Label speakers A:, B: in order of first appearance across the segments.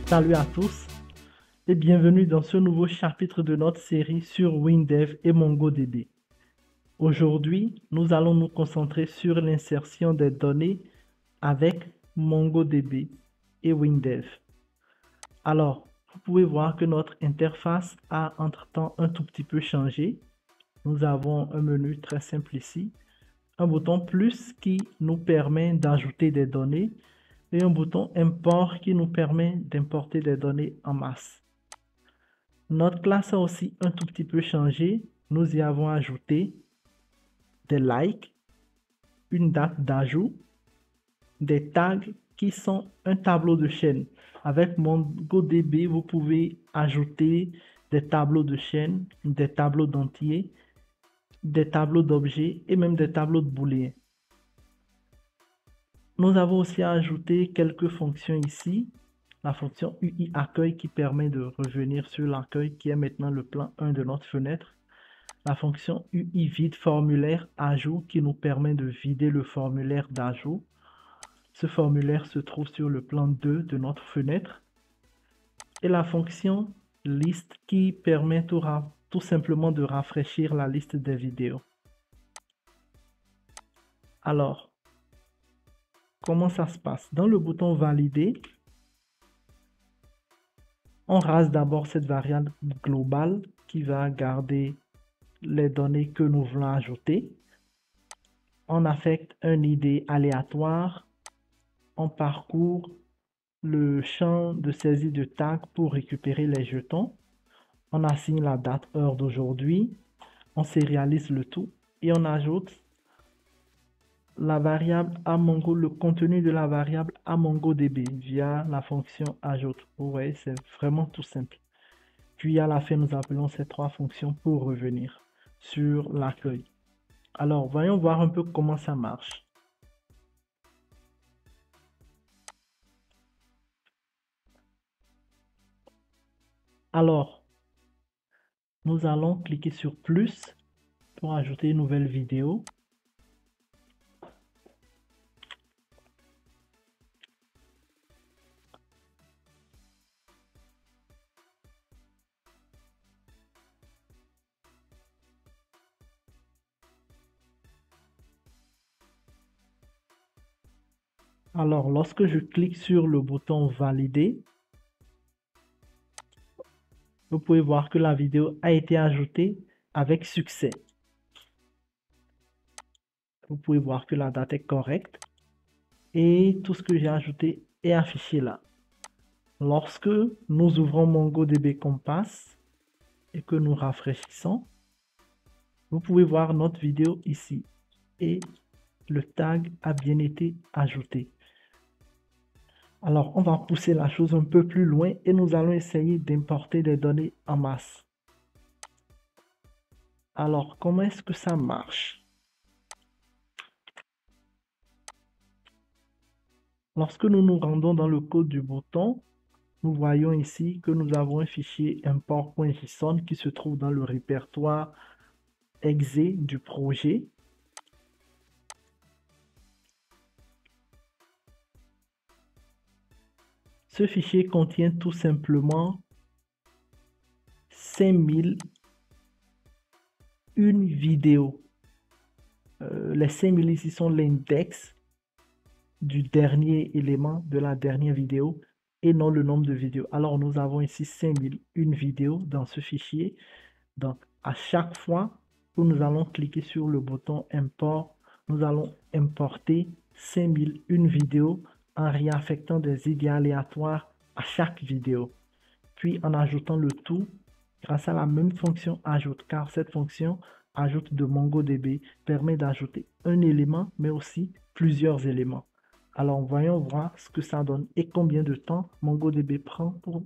A: Salut à tous et bienvenue dans ce nouveau chapitre de notre série sur WinDev et MongoDB. Aujourd'hui, nous allons nous concentrer sur l'insertion des données avec MongoDB et WinDev. Alors, vous pouvez voir que notre interface a entre-temps un tout petit peu changé. Nous avons un menu très simple ici, un bouton plus qui nous permet d'ajouter des données et un bouton import qui nous permet d'importer des données en masse. Notre classe a aussi un tout petit peu changé. Nous y avons ajouté des likes, une date d'ajout, des tags qui sont un tableau de chaîne. Avec MongoDB, vous pouvez ajouter des tableaux de chaîne, des tableaux d'entiers, des tableaux d'objets et même des tableaux de booléens. Nous avons aussi ajouté quelques fonctions ici. La fonction UI accueil qui permet de revenir sur l'accueil qui est maintenant le plan 1 de notre fenêtre. La fonction UI vide formulaire ajout qui nous permet de vider le formulaire d'ajout. Ce formulaire se trouve sur le plan 2 de notre fenêtre. Et la fonction liste qui permet tout simplement de rafraîchir la liste des vidéos. Alors, comment ça se passe? Dans le bouton valider, on rase d'abord cette variable globale qui va garder les données que nous voulons ajouter. On affecte un ID aléatoire. On parcourt le champ de saisie de tag pour récupérer les jetons. On assigne la date heure d'aujourd'hui. On sérialise le tout et on ajoute la variable à Mongo, le contenu de la variable à MongoDB via la fonction ajoute. Vous voyez, c'est vraiment tout simple. Puis à la fin, nous appelons ces trois fonctions pour revenir sur l'accueil. Alors, voyons voir un peu comment ça marche. Alors, nous allons cliquer sur plus pour ajouter une nouvelle vidéo. Alors, lorsque je clique sur le bouton valider, vous pouvez voir que la vidéo a été ajoutée avec succès. Vous pouvez voir que la date est correcte et tout ce que j'ai ajouté est affiché là. Lorsque nous ouvrons MongoDB Compass et que nous rafraîchissons, vous pouvez voir notre vidéo ici et le tag a bien été ajouté. Alors, on va pousser la chose un peu plus loin et nous allons essayer d'importer des données en masse. Alors, comment est-ce que ça marche? Lorsque nous nous rendons dans le code du bouton, nous voyons ici que nous avons un fichier import.json qui se trouve dans le répertoire exe du projet. Ce fichier contient tout simplement 5001 vidéos. Les 5000 ici sont l'index du dernier élément de la dernière vidéo et non le nombre de vidéos. Alors nous avons ici 5001 vidéos dans ce fichier. Donc à chaque fois que nous allons cliquer sur le bouton import, nous allons importer 5001 vidéos en réaffectant des ID aléatoires à chaque vidéo. Puis en ajoutant le tout grâce à la même fonction ajoute, car cette fonction ajoute de MongoDB permet d'ajouter un élément mais aussi plusieurs éléments. Alors voyons voir ce que ça donne et combien de temps MongoDB prend pour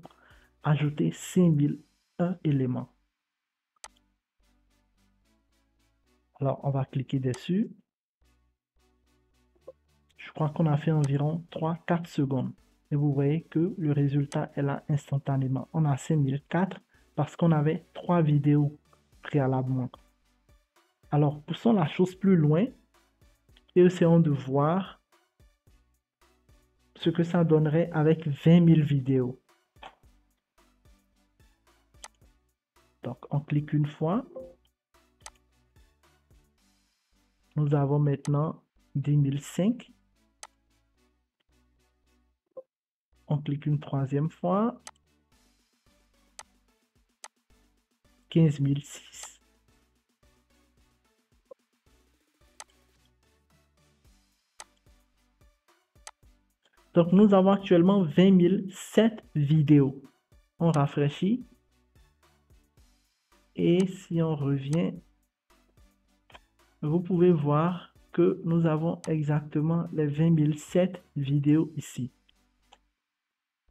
A: ajouter 5001 éléments. Alors on va cliquer dessus. Je crois qu'on a fait environ 3-4 secondes. Et vous voyez que le résultat est là instantanément. On a 5004 parce qu'on avait 3 vidéos préalablement. Alors poussons la chose plus loin et essayons de voir ce que ça donnerait avec 20 000 vidéos. Donc, on clique une fois. Nous avons maintenant 10 005. On clique une troisième fois. 15 006. Donc, nous avons actuellement 20 007 vidéos. On rafraîchit. Et si on revient, vous pouvez voir que nous avons exactement les 20 007 vidéos ici.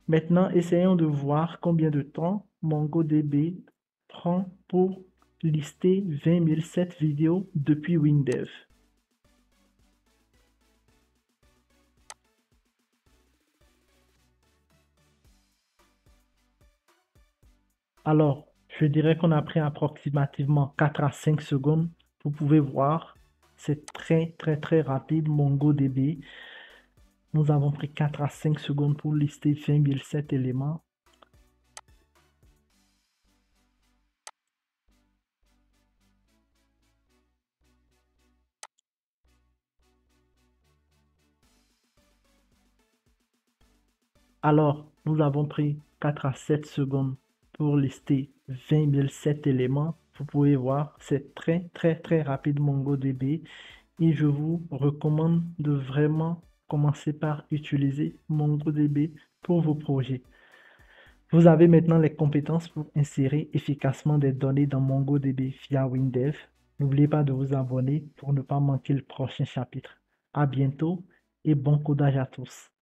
A: Maintenant, essayons de voir combien de temps MongoDB prend pour lister 20 007 vidéos depuis WinDev. Alors, je dirais qu'on a pris approximativement 4 à 5 secondes. Vous pouvez voir, c'est très rapide MongoDB. Nous avons pris 4 à 5 secondes pour lister 20 007 éléments. Alors, nous avons pris 4 à 7 secondes pour lister 20 007 éléments. Vous pouvez voir, c'est très rapide MongoDB et je vous recommande de vraiment commencer par utiliser MongoDB pour vos projets. Vous avez maintenant les compétences pour insérer efficacement des données dans MongoDB via WinDev. N'oubliez pas de vous abonner pour ne pas manquer le prochain chapitre. À bientôt et bon codage à tous.